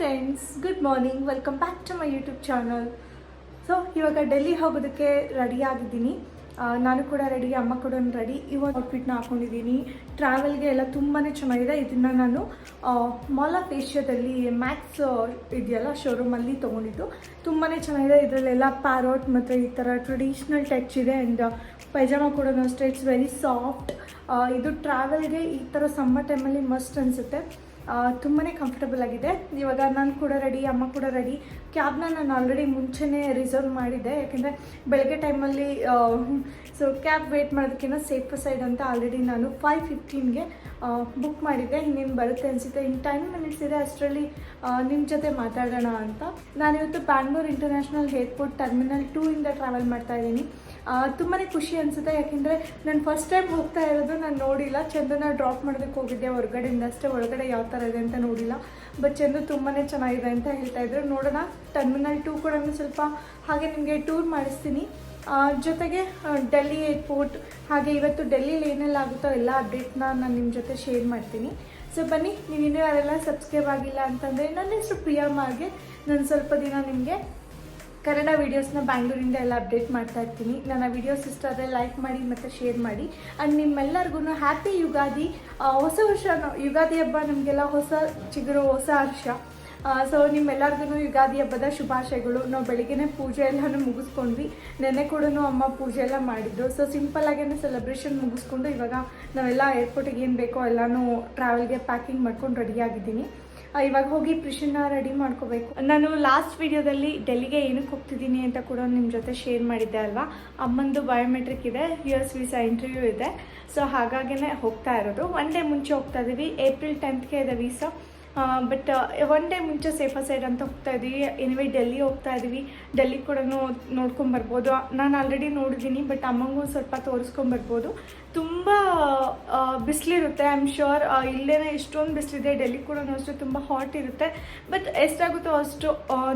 Friends, good morning. Welcome back to my YouTube channel. So ಇವಾಗ ಡೆಲ್ಲಿ ಹೋಗೋದಕ್ಕೆ ready ಆಗಿದ್ದೀನಿ. ನಾನು ಕೂಡ ರೆಡಿ, ಅಮ್ಮ ಕೂಡ ರೆಡಿ. ಇವಾಗ ಔಟ್ಫಿಟ್ನ ಹಾಕೊಂಡಿದ್ದೀನಿ. ಟ್ರಾವೆಲ್ಗೆ ಎಲ್ಲ ತುಂಬಾ ಚೆನ್ನಾಗಿದೆ. ಇದನ್ನು ನಾನು ಮಾಲ್ ಆಫ್ ಏಷ್ಯಾದಲ್ಲಿ ಮ್ಯಾಕ್ಸ್ ಇದೆಯಲ್ಲ ಶೋರೂಮಲ್ಲಿ ತೊಗೊಂಡಿದ್ದು. ತುಂಬಾ ಚೆನ್ನಾಗಿದೆ. ಇದರಲ್ಲೆಲ್ಲ ಪ್ಯಾರೋಟ್ ಮತ್ತು ಈ ಥರ ಟ್ರೆಡಿಷ್ನಲ್ ಟಚ್ ಇದೆ. ಆ್ಯಂಡ್ ಪೈಜಾಮ ಕೂಡ ಅಷ್ಟೇ, ಇಟ್ಸ್ ವೆರಿ ಸಾಫ್ಟ್. ಇದು ಟ್ರಾವೆಲ್ಗೆ ಈ ಥರ ಸಮ್ಮರ್ ಟೈಮಲ್ಲಿ ಮಸ್ಟ್ ಅನಿಸುತ್ತೆ. ತುಂಬಾ ಕಂಫರ್ಟಬಲ್ ಆಗಿದೆ. ಇವಾಗ ನಾನು ಕೂಡ ರೆಡಿ, ಅಮ್ಮ ಕೂಡ ರೆಡಿ. ಕ್ಯಾಬ್ನ ನಾನು ಆಲ್ರೆಡಿ ಮುಂಚೆನೇ ರಿಸರ್ವ್ ಮಾಡಿದ್ದೆ, ಯಾಕೆಂದರೆ ಬೆಳಗ್ಗೆ ಟೈಮಲ್ಲಿ ಸೊ ಕ್ಯಾಬ್ ವೇಟ್ ಮಾಡೋದಕ್ಕಿಂತ ಸೇಫ್ ಸೈಡ್ ಅಂತ ಆಲ್ರೆಡಿ ನಾನು 5:15ಗೆ ಬುಕ್ ಮಾಡಿದ್ದೆ. ಇನ್ನೇನು ಬರುತ್ತೆ ಅನಿಸುತ್ತೆ, ಇನ್ನು 10 ಮಿನಿಟ್ಸ್ ಇದೆ. ಅಷ್ಟರಲ್ಲಿ ನಿಮ್ಮ ಜೊತೆ ಮಾತಾಡೋಣ ಅಂತ. ನಾನಿವತ್ತು ಬ್ಯಾಂಗ್ಳೂರ್ ಇಂಟರ್ನ್ಯಾಷನಲ್ ಏರ್ಪೋರ್ಟ್ ಟರ್ಮಿನಲ್ 2ಇಂದ ಟ್ರಾವೆಲ್ ಮಾಡ್ತಾ ಇದ್ದೀನಿ. ತುಂಬಾ ಖುಷಿ ಅನಿಸುತ್ತೆ, ಯಾಕೆಂದರೆ ನಾನು ಫಸ್ಟ್ ಟೈಮ್ ಹೋಗ್ತಾ ಇರೋದು. ನಾನು ನೋಡಿಲ್ಲ, ಚಂದನ ಡ್ರಾಪ್ ಮಾಡೋದಕ್ಕೆ ಹೋಗಿದ್ದೆ ಹೊರಗಡೆಯಿಂದ ಅಷ್ಟೇ. ಒಳಗಡೆ ಯಾವ ಥರ ಇದೆ ಅಂತ ನೋಡಿಲ್ಲ. ಬಟ್ ಚಂದು ತುಂಬಾ ಚೆನ್ನಾಗಿದೆ ಅಂತ ಹೇಳ್ತಾಯಿದ್ರು. ನೋಡೋಣ, ಟರ್ಮಿನಲ್ 2 ಕೂಡ ಸ್ವಲ್ಪ ಹಾಗೆ ನಿಮಗೆ ಟೂರ್ ಮಾಡಿಸ್ತೀನಿ. ಜೊತೆಗೆ ಡೆಲ್ಲಿ ಏರ್ಪೋರ್ಟ್, ಹಾಗೆ ಇವತ್ತು ಡೆಲ್ಲಿಲಿ ಏನೆಲ್ಲ ಆಗುತ್ತೋ ಎಲ್ಲ ಅಪ್ಡೇಟ್ನ ನಾನು ನಿಮ್ಮ ಜೊತೆ ಶೇರ್ ಮಾಡ್ತೀನಿ. ಸೊ ಬನ್ನಿ, ನೀವು ಇನ್ನೂ ಯಾರೆಲ್ಲ ಸಬ್ಸ್ಕ್ರೈಬ್ ಆಗಿಲ್ಲ ಅಂತಂದರೆ, ನನ್ನ ಹೆಸರು ಪ್ರಿಯಮ್ಮಾಗೆ. ನಾನು ಸ್ವಲ್ಪ ದಿನ ನಿಮಗೆ ಕನ್ನಡ ವೀಡಿಯೋಸ್ನ ಬ್ಯಾಂಗ್ಳೂರಿಂದ ಎಲ್ಲ ಅಪ್ಡೇಟ್ ಮಾಡ್ತಾ ಇರ್ತೀನಿ. ನನ್ನ ವೀಡಿಯೋಸ್ ಇಷ್ಟ ಆದರೆ ಲೈಕ್ ಮಾಡಿ ಮತ್ತು ಶೇರ್ ಮಾಡಿ. ಆ್ಯಂಡ್ ನಿಮ್ಮೆಲ್ಲರಿಗೂ ಹ್ಯಾಪಿ ಯುಗಾದಿ. ಹೊಸ ವರ್ಷ, ಯುಗಾದಿ ಹಬ್ಬ ನಮಗೆಲ್ಲ ಹೊಸ ಚಿಗುರು, ಹೊಸ ಹರ್ಷ. ಸೊ ನಿಮ್ಮೆಲ್ಲರಿಗೂ ಯುಗಾದಿ ಹಬ್ಬದ ಶುಭಾಶಯಗಳು. ನಾವು ಬೆಳಿಗ್ಗೆ ಪೂಜೆ ಎಲ್ಲನೂ ಮುಗಿಸ್ಕೊಂಡ್ವಿ. ನೆನ್ನೆ ಕೂಡ ಅಮ್ಮ ಪೂಜೆ ಎಲ್ಲ ಮಾಡಿದ್ರು. ಸೊ ಸಿಂಪಲ್ಲಾಗೇ ಸೆಲೆಬ್ರೇಷನ್ ಮುಗಿಸ್ಕೊಂಡು ಇವಾಗ ನಾವೆಲ್ಲ ಏರ್ಪೋರ್ಟಿಗೆ ಏನು ಬೇಕೋ ಎಲ್ಲನೂ ಟ್ರಾವೆಲ್ಗೆ ಪ್ಯಾಕಿಂಗ್ ಮಾಡ್ಕೊಂಡು ರೆಡಿಯಾಗಿದ್ದೀನಿ. ಇವಾಗ ಹೋಗಿ ಪ್ರಿಷನ್ನ ರೆಡಿ ಮಾಡ್ಕೋಬೇಕು. ನಾನು ಲಾಸ್ಟ್ ವಿಡಿಯೋದಲ್ಲಿ ಡೆಲ್ಲಿಗೆ ಏನಕ್ಕೆ ಹೋಗ್ತಿದ್ದೀನಿ ಅಂತ ಕೂಡ ನಿಮ್ಮ ಜೊತೆ ಶೇರ್ ಮಾಡಿದ್ದೆ ಅಲ್ವಾ. ಅಮ್ಮಂದು ಬಯೋಮೆಟ್ರಿಕ್ ಇದೆ, US ವೀಸಾ ಇಂಟರ್ವ್ಯೂ ಇದೆ. ಸೊ ಹಾಗಾಗಿನೇ ಹೋಗ್ತಾ ಇರೋದು. 1 ಡೇ ಮುಂಚೆ ಹೋಗ್ತಾ ಇದ್ದೀವಿ. ಏಪ್ರಿಲ್ 10ಗೆ ಇದೆ ವೀಸಾ. ಬಟ್ 1 ಡೇ ಮುಂಚೆ ಸೇಫರ್ ಸೈಡ್ ಅಂತ ಹೋಗ್ತಾ ಇದ್ದೀವಿ. ಎನಿವೇ ಡೆಲ್ಲಿ ಹೋಗ್ತಾ ಇದ್ದೀವಿ. ಡೆಲ್ಲಿ ಕೂಡ ನೋಡ್ಕೊಂಬರ್ಬೋದು. ನಾನು ಆಲ್ರೆಡಿ ನೋಡಿದ್ದೀನಿ, ಬಟ್ ಅಮ್ಮಂಗೂ ಸ್ವಲ್ಪ ತೋರಿಸ್ಕೊಂಬರ್ಬೋದು. ತುಂಬ ಬಿಸಿಲಿರುತ್ತೆ. ಐ ಆಮ್ ಶ್ಯೂರ್ ಇಲ್ಲೇ ಎಷ್ಟೊಂದು ಬಿಸಿಲಿದೆ. ಡೆಲ್ಲಿ ಕೂಡ ಅಷ್ಟು ತುಂಬ ಹಾಟ್ ಇರುತ್ತೆ. ಬಟ್ ಎಷ್ಟಾಗುತ್ತೋ ಅಷ್ಟು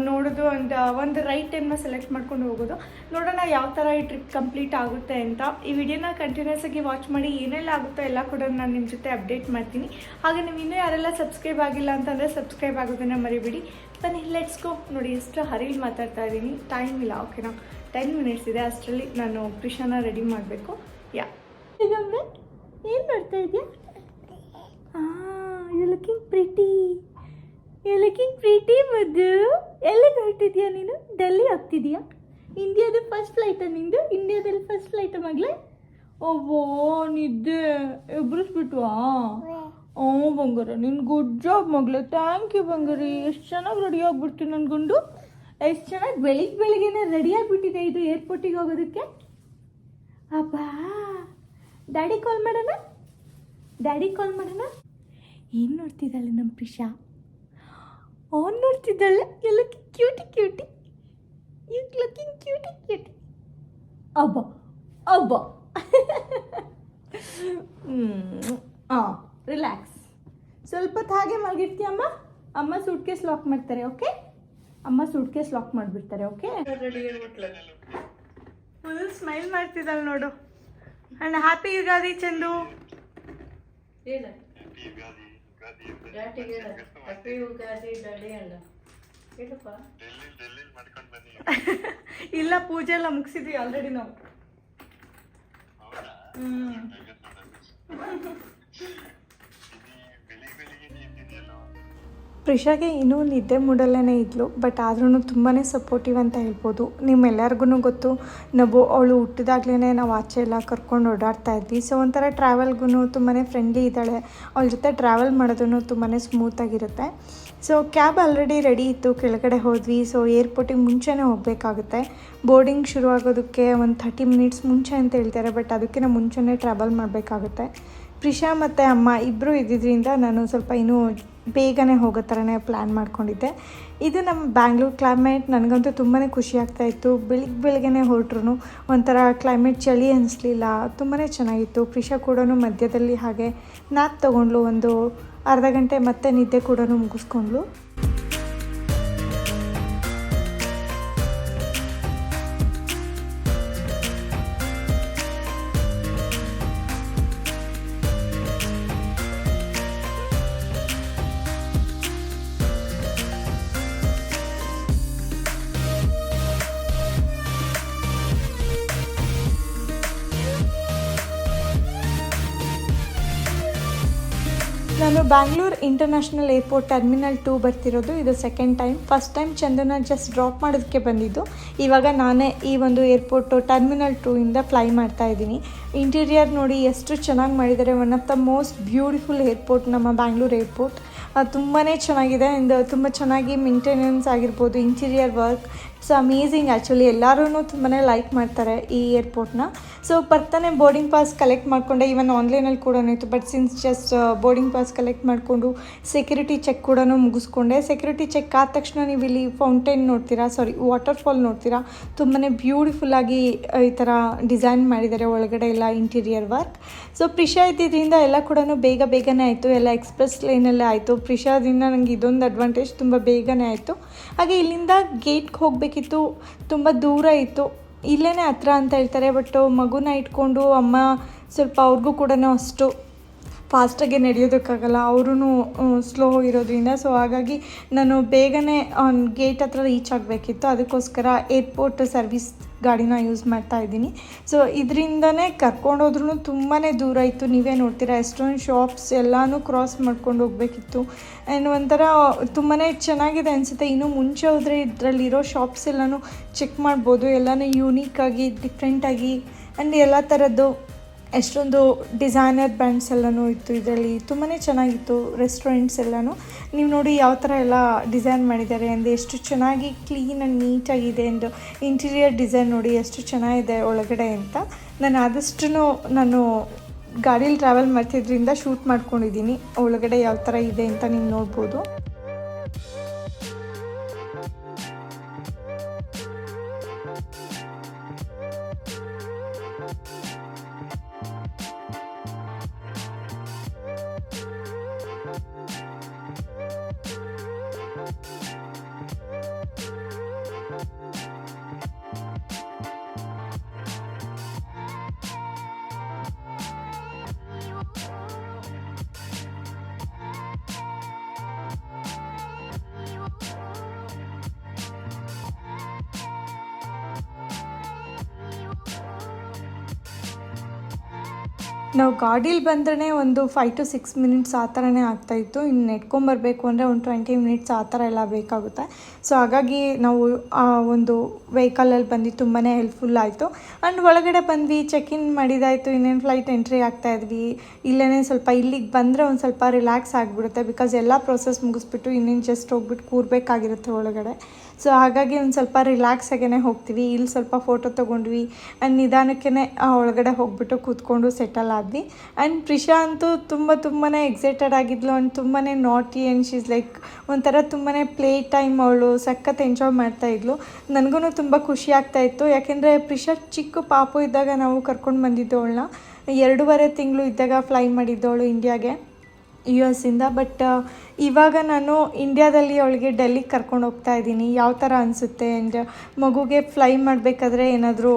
ನೋಡೋದು ಆ್ಯಂಡ್ ಒಂದು ರೈಟ್ ಟೈಮ್ನ ಸೆಲೆಕ್ಟ್ ಮಾಡ್ಕೊಂಡು ಹೋಗೋದು. ನೋಡೋಣ ಯಾವ ಥರ ಈ ಟ್ರಿಪ್ ಕಂಪ್ಲೀಟ್ ಆಗುತ್ತೆ ಅಂತ. ಈ ವಿಡಿಯೋನ ಕಂಟಿನ್ಯೂಸ್ ಆಗಿ ವಾಚ್ ಮಾಡಿ. ಏನೆಲ್ಲ ಆಗುತ್ತೋ ಎಲ್ಲ ಕೂಡ ನಾನು ನಿಮ್ಮ ಜೊತೆ ಅಪ್ಡೇಟ್ ಮಾಡ್ತೀನಿ. ಹಾಗೆ ನೀವು ಇನ್ನೂ ಯಾರೆಲ್ಲ ಸಬ್ಸ್ಕ್ರೈಬ್ ಆಗಿಲ್ಲ ಅಂತಂದರೆ ಸಬ್ಸ್ಕ್ರೈಬ್ ಆಗೋದನ್ನು ಮರಿಬೇಡಿ. ಬನ್ನಿ, ಲೆಟ್ಸ್ ಗೋ. ನೋಡಿ, ಎಷ್ಟು ಹರಿಲಿ ಮಾತಾಡ್ತಾ ಇದ್ದೀನಿ. ಟೈಮ್ ಇಲ್ಲ, ಓಕೆನಾ? 10 ಮಿನಿಟ್ಸ್ ಇದೆ. ಅಷ್ಟರಲ್ಲಿ ನಾನು ಪ್ರಿಷಾನ ರೆಡಿ ಮಾಡಬೇಕು. ಏನು ಮಾಡ್ತಾ ಇದೆಯಾ? ಯು ಲುಕಿಂಗ್ ಪ್ರಿಟಿ ಮದ್ದು. ಎಲ್ಲಿ ಹೊರಟಿದ್ಯಾ ನೀನು? ಡೆಲ್ಲಿ ಹೋಗ್ತಿದ್ಯಾ? ಇಂಡಿಯಾದ ಫಸ್ಟ್ ಫ್ಲೈಟಾ ನಿಂದು? ಇಂಡಿಯಾದಲ್ಲಿ ಫಸ್ಟ್ ಫ್ಲೈಟ ಮಗಳೇ? ಓವೋ, ನಿದ್ದೆ ಎಬ್ರಿಸ್ಬಿಟ್ವಾ? ಬಂಗಾರ, ನಿನ್ನ ಗುಡ್ ಜಾಬ್ ಮಗಳೇ. ಥ್ಯಾಂಕ್ ಯು ಬಂಗಾರಿ. ಎಷ್ಟು ಚೆನ್ನಾಗಿ ರೆಡಿ ಆಗಿಬಿಡ್ತೀನಿ ನನ್ನ ಗುಂಡು. ಎಷ್ಟು ಚೆನ್ನಾಗಿ ಬೆಳಿಗ್ಗೆನೇ ರೆಡಿ ಆಗಿಬಿಟ್ಟಿದೆ ಇದು ಏರ್ಪೋರ್ಟಿಗೆ ಹೋಗೋದಕ್ಕೆ. ಅಬ್ಬಾ, ಡ್ಯಾಡಿ ಕಾಲ್ ಮಾಡೋಣ. ಏನು ನೋಡ್ತಿದ್ದಾಳೆ ನಮ್ಮ ಪ್ರಿಷಾ? ಅವನು ನೋಡ್ತಿದ್ದಾಳೆ. ಎಲ್ಲ ಕ್ಯೂಟಿ ಲುಕಿಂಗ್ ಕ್ಯೂಟಿ. ಅಬ್ಬಾ ರಿಲ್ಯಾಕ್ಸ್. ಸ್ವಲ್ಪ ಹೊತ್ತು ಹಾಗೆ ಮಲಗಿರ್ತೀಯಮ್ಮ. ಅಮ್ಮ ಸೂಟ್ಕೇಸ್ ಲಾಕ್ ಮಾಡ್ತಾರೆ, ಓಕೆ? ಅಮ್ಮ ಸೂಟ್ಕೇಸ್ ಲಾಕ್ ಮಾಡಿಬಿಡ್ತಾರೆ, ಓಕೆ? ರೆಡಿ ಆಗ್ಬಿಟ್ಲು. ಫುಲ್ ಸ್ಮೈಲ್ ಮಾಡ್ತಿದ್ದಾಳೆ ನೋಡು. And happy Ugadi Chandu. ಇಲ್ಲ, ಪೂಜೆ ಎಲ್ಲ ಮುಗಿಸಿದ್ವಿ ಆಲ್ರೆಡಿ ನಾವು. ಪ್ರಿಷಾಗೆ ಇನ್ನೂ ನಿದ್ದೆ ಮೂಡಲ್ಲೇ ಇದ್ಲು. ಬಟ್ ಆದ್ರೂ ತುಂಬಾ ಸಪೋರ್ಟಿವ್ ಅಂತ ಹೇಳ್ಬೋದು. ನಿಮ್ಮೆಲ್ಲರಿಗೂ ಗೊತ್ತು, ನಾವು ಅವಳು ಹುಟ್ಟಿದಾಗ್ಲೇ ನಾವು ಆಚೆ ಎಲ್ಲ ಕರ್ಕೊಂಡು ಓಡಾಡ್ತಾ ಇದ್ವಿ. ಸೊ ಒಂಥರ ಟ್ರಾವೆಲ್ಗೂ ತುಂಬಾ ಫ್ರೆಂಡ್ಲಿ ಇದ್ದಾಳೆ. ಅವಳ ಜೊತೆ ಟ್ರಾವೆಲ್ ಮಾಡೋದೂ ತುಂಬಾ ಸ್ಮೂತಾಗಿರುತ್ತೆ. ಸೊ ಕ್ಯಾಬ್ ಆಲ್ರೆಡಿ ರೆಡಿ ಇತ್ತು, ಕೆಳಗಡೆ ಹೋದ್ವಿ. ಸೊ ಏರ್ಪೋರ್ಟಿಗೆ ಮುಂಚೆನೇ ಹೋಗಬೇಕಾಗುತ್ತೆ. ಬೋರ್ಡಿಂಗ್ ಶುರು ಆಗೋದಕ್ಕೆ ಒಂದು 30 ಮಿನಿಟ್ಸ್ ಮುಂಚೆ ಅಂತ ಹೇಳ್ತಾರೆ. ಬಟ್ ಅದಕ್ಕಿಂತ ಮುಂಚೆನೇ ಟ್ರಾವೆಲ್ ಮಾಡಬೇಕಾಗುತ್ತೆ. ಪ್ರಿಷಾ ಮತ್ತು ಅಮ್ಮ ಇಬ್ಬರು ಇದ್ದಿದ್ದರಿಂದ ನಾನು ಸ್ವಲ್ಪ ಇನ್ನೂ ಬೇಗನೆ ಹೋಗೋ ಥರನೇ ಪ್ಲ್ಯಾನ್ ಮಾಡ್ಕೊಂಡಿದ್ದೆ. ಇದು ನಮ್ಮ ಬ್ಯಾಂಗ್ಳೂರ್ ಕ್ಲೈಮೇಟ್. ನನಗಂತೂ ತುಂಬಾ ಖುಷಿ ಆಗ್ತಾಯಿತ್ತು. ಬೆಳಿಗ್ಗೆ ಹೊರಟ್ರು ಒಂಥರ ಕ್ಲೈಮೇಟ್ ಚಳಿ ಅನ್ನಿಸ್ಲಿಲ್ಲ. ತುಂಬಾ ಚೆನ್ನಾಗಿತ್ತು. ಪ್ರಿಷಾ ಕೂಡ ಮಧ್ಯದಲ್ಲಿ ಹಾಗೆ ನ್ಯಾಪ್ ತೊಗೊಂಡ್ಲು. ಒಂದು ಅರ್ಧ ಗಂಟೆ ಮತ್ತೆ ನಿದ್ದೆ ಕೂಡ ಮುಗಿಸ್ಕೊಂಡ್ಲು. ನಾನು ಬ್ಯಾಂಗ್ಳೂರ್ ಇಂಟರ್ನ್ಯಾಷನಲ್ ಏರ್ಪೋರ್ಟ್ ಟರ್ಮಿನಲ್ 2 ಬರ್ತಿರೋದು. ಇದು ಸೆಕೆಂಡ್ ಟೈಮ್. ಫಸ್ಟ್ ಟೈಮ್ ಚಂದನ ಜಸ್ಟ್ ಡ್ರಾಪ್ ಮಾಡೋದಕ್ಕೆ ಬಂದಿದ್ದು. ಇವಾಗ ನಾನೇ ಈ ಒಂದು ಏರ್ಪೋರ್ಟು ಟರ್ಮಿನಲ್ 2 ಇಂದ ಫ್ಲೈ ಮಾಡ್ತಾ ಇದ್ದೀನಿ. ಇಂಟೀರಿಯರ್ ನೋಡಿ ಎಷ್ಟು ಚೆನ್ನಾಗಿ ಮಾಡಿದ್ದಾರೆ. One of the most beautiful airport ನಮ್ಮ ಬ್ಯಾಂಗ್ಳೂರ್ ಏರ್ಪೋರ್ಟ್. ತುಂಬಾ ಚೆನ್ನಾಗಿದೆ ಆ್ಯಂಡ್ ತುಂಬ ಚೆನ್ನಾಗಿ ಮೇಂಟೆನೆನ್ಸ್ ಆಗಿರ್ಬೋದು, interior work it's amazing. Actually ಎಲ್ಲರೂ ತುಂಬಾ ಲೈಕ್ ಮಾಡ್ತಾರೆ ಈ ಏರ್ಪೋರ್ಟ್ನ. ಸೊ ಬರ್ತಾನೆ ಬೋರ್ಡಿಂಗ್ ಪಾಸ್ ಕಲೆಕ್ಟ್ ಮಾಡಿಕೊಂಡೆ. ಈವನ್ ಆನ್ಲೈನಲ್ಲಿ ಕೂಡ ಇತ್ತು, but since just boarding pass collect ಮಾಡಿಕೊಂಡು ಸೆಕ್ಯೂರಿಟಿ ಚೆಕ್ ಕೂಡ ಮುಗಿಸ್ಕೊಂಡೆ. ಸೆಕ್ಯೂರಿಟಿ ಚೆಕ್ ಆದ ತಕ್ಷಣ ನೀವು ಇಲ್ಲಿ ಫೌಂಟೇನ್ ನೋಡ್ತೀರಾ, ವಾಟರ್ ಫಾಲ್ ನೋಡ್ತೀರಾ. ತುಂಬಾ ಬ್ಯೂಟಿಫುಲ್ಲಾಗಿ ಈ ಥರ ಡಿಸೈನ್ ಮಾಡಿದ್ದಾರೆ ಒಳಗಡೆ ಎಲ್ಲ ಇಂಟೀರಿಯರ್ ವರ್ಕ್. ಸೊ ಪ್ರಿಷಾ ಇದ್ದಿದ್ದರಿಂದ ಎಲ್ಲ ಕೂಡ ಬೇಗನೆ ಆಯಿತು. ಎಲ್ಲ ಎಕ್ಸ್ಪ್ರೆಸ್ ಲೈನಲ್ಲೇ ಆಯಿತು. ಪ್ರಿಷಾದಿಂದ ನನಗೆ ಇದೊಂದು ಅಡ್ವಾಂಟೇಜ್, ತುಂಬ ಬೇಗನೆ ಆಯಿತು. ಹಾಗೆ ಇಲ್ಲಿಂದ ಗೇಟ್ಗೆ ಹೋಗಬೇಕಿತ್ತು, ತುಂಬ ದೂರ ಇತ್ತು. ಇಲ್ಲೇ ಹತ್ರ ಅಂತ ಹೇಳ್ತಾರೆ, ಬಟ್ ಮಗುನ ಇಟ್ಕೊಂಡು ಅಮ್ಮ ಸ್ವಲ್ಪ ಅವ್ರಿಗೂ ಕೂಡ ಅಷ್ಟು ಫಾಸ್ಟಾಗಿ ನಡೆಯೋದಕ್ಕಾಗಲ್ಲ, ಅವರೂ ಸ್ಲೋ ಇರೋದ್ರಿಂದ. ಸೊ ಹಾಗಾಗಿ ನಾನು ಬೇಗನೆ ಗೇಟ್ ಹತ್ರ ರೀಚ್ ಆಗಬೇಕಿತ್ತು. ಅದಕ್ಕೋಸ್ಕರ ಏರ್ಪೋರ್ಟ್ ಸರ್ವಿಸ್ ಗಾಡಿನ ಯೂಸ್ ಮಾಡ್ತಾ ಇದ್ದೀನಿ. ಸೊ ಇದರಿಂದನೇ ಕರ್ಕೊಂಡೋದ್ರೂ ತುಂಬಾ ದೂರ ಇತ್ತು. ನೀವೇ ನೋಡ್ತೀರಾ ಎಷ್ಟೊಂದು ಶಾಪ್ಸ್ ಎಲ್ಲನೂ ಕ್ರಾಸ್ ಮಾಡ್ಕೊಂಡು ಹೋಗಬೇಕಿತ್ತು. ಆ್ಯಂಡ್ ಒಂಥರ ತುಂಬಾ ಚೆನ್ನಾಗಿದೆ ಅನಿಸುತ್ತೆ. ಇನ್ನೂ ಮುಂಚೆ ಹೋದರೆ ಇದರಲ್ಲಿರೋ ಶಾಪ್ಸ್ ಎಲ್ಲನೂ ಚೆಕ್ ಮಾಡ್ಬೋದು. ಎಲ್ಲನೂ ಯೂನಿಕ್ಕಾಗಿ ಡಿಫ್ರೆಂಟಾಗಿ ಆ್ಯಂಡ್ ಎಲ್ಲ ಥರದ್ದು ಎಷ್ಟೊಂದು ಡಿಸೈನರ್ ಬ್ರ್ಯಾಂಡ್ಸ್ ಎಲ್ಲನೂ ಇತ್ತು ಇದರಲ್ಲಿ. ತುಂಬಾ ಚೆನ್ನಾಗಿತ್ತು ರೆಸ್ಟೋರೆಂಟ್ಸ್ ಎಲ್ಲನೂ. ನೀವು ನೋಡಿ ಯಾವ ಥರ ಎಲ್ಲ ಡಿಸೈನ್ ಮಾಡಿದ್ದಾರೆ ಅಂದರೆ ಎಷ್ಟು ಚೆನ್ನಾಗಿ ಕ್ಲೀನ್ ಆ್ಯಂಡ್ ನೀಟಾಗಿದೆ. ಆ್ಯಂಡ್ ಇಂಟೀರಿಯರ್ ಡಿಸೈನ್ ನೋಡಿ ಎಷ್ಟು ಚೆನ್ನಾಗಿದೆ ಒಳಗಡೆ ಅಂತ. ನಾನು ಆದಷ್ಟು ನಾನು ಗಾಡೀಲಿ ಟ್ರಾವೆಲ್ ಮಾಡ್ತಿದ್ರಿಂದ ಶೂಟ್ ಮಾಡ್ಕೊಂಡಿದ್ದೀನಿ ಒಳಗಡೆ ಯಾವ ಥರ ಇದೆ ಅಂತ ನೀವು ನೋಡ್ಬೋದು. ನಾವು ಗಾಡೀಲಿ ಬಂದ್ರೆ ಒಂದು 5 to 6 minutes ಆ ಥರನೇ ಆಗ್ತಾಯಿತ್ತು. ಇನ್ನು ನೆಟ್ಕೊಂಬರ್ಬೇಕು ಅಂದರೆ ಒಂದು 20 minutes ಆ ಥರ ಎಲ್ಲ ಬೇಕಾಗುತ್ತೆ. ಸೊ ಹಾಗಾಗಿ ನಾವು ಆ ಒಂದು ವೆಹಿಕಲಲ್ಲಿ ಬಂದು ತುಂಬಾ ಹೆಲ್ಪ್ಫುಲ್ ಆಯಿತು. ಆ್ಯಂಡ್ ಒಳಗಡೆ ಬಂದ್ವಿ, ಚೆಕ್ ಇನ್ ಮಾಡಿದಾಯಿತು, ಇನ್ನೇನು ಫ್ಲೈಟ್ ಎಂಟ್ರಿ ಆಗ್ತಾಯಿದ್ವಿ. ಇಲ್ಲೇ ಸ್ವಲ್ಪ ಇಲ್ಲಿಗೆ ಬಂದರೆ ಒಂದು ಸ್ವಲ್ಪ ರಿಲ್ಯಾಕ್ಸ್ ಆಗಿಬಿಡುತ್ತೆ. ಬಿಕಾಸ್ ಎಲ್ಲ ಪ್ರೊಸೆಸ್ ಮುಗಿಸ್ಬಿಟ್ಟು ಇನ್ನೇನು ಜಸ್ಟ್ ಹೋಗ್ಬಿಟ್ಟು ಕೂರಬೇಕಾಗಿರುತ್ತೆ ಒಳಗಡೆ. ಸೊ ಹಾಗಾಗಿ ಒಂದು ಸ್ವಲ್ಪ ರಿಲ್ಯಾಕ್ಸ್ ಆಗೇ ಹೋಗ್ತೀವಿ. ಇಲ್ಲಿ ಸ್ವಲ್ಪ ಫೋಟೋ ತೊಗೊಂಡ್ವಿ ಆ್ಯಂಡ್ ನಿಧಾನಕ್ಕೆ ಒಳಗಡೆ ಹೋಗ್ಬಿಟ್ಟು ಕೂತ್ಕೊಂಡು ಸೆಟಲ್ ಆದ್ವಿ. ಆ್ಯಂಡ್ ಪ್ರಿಷಾ ಅಂತೂ ತುಂಬಾ ಎಕ್ಸೈಟೆಡ್ ಆಗಿದ್ಲು. ಆ್ಯಂಡ್ ತುಂಬಾ ನಾಟಿ ಆ್ಯಂಡ್ ಶೀಸ್ ಲೈಕ್ ಒಂಥರ ತುಂಬಾ ಪ್ಲೇ ಟೈಮ್ ಅವಳು ಸಖತ್ ಎಂಜಾಯ್ ಮಾಡ್ತಾಯಿದ್ಲು. ನನಗೂ ತುಂಬ ಖುಷಿ ಆಗ್ತಾಯಿತ್ತು. ಯಾಕೆಂದರೆ ಪ್ರಿಷಾ ಚಿಕ್ಕ ಪಾಪು ಇದ್ದಾಗ ನಾವು ಕರ್ಕೊಂಡು ಬಂದಿದ್ದು ಅವಳನ್ನ. 2.5 ತಿಂಗಳು ಇದ್ದಾಗ ಫ್ಲೈ ಮಾಡಿದ್ದವಳು ಇಂಡಿಯಾಗೆ US ಇಂದ. ಬಟ್ ಇವಾಗ ನಾನು ಇಂಡಿಯಾದಲ್ಲಿ ಅವಳಿಗೆ ಡೆಲ್ಲಿಗೆ ಕರ್ಕೊಂಡು ಹೋಗ್ತಾ ಇದ್ದೀನಿ. ಯಾವ ಥರ ಅನಿಸುತ್ತೆ ಆ್ಯಂಡ್ ಮಗುಗೆ ಫ್ಲೈ ಮಾಡಬೇಕಾದ್ರೆ ಏನಾದರೂ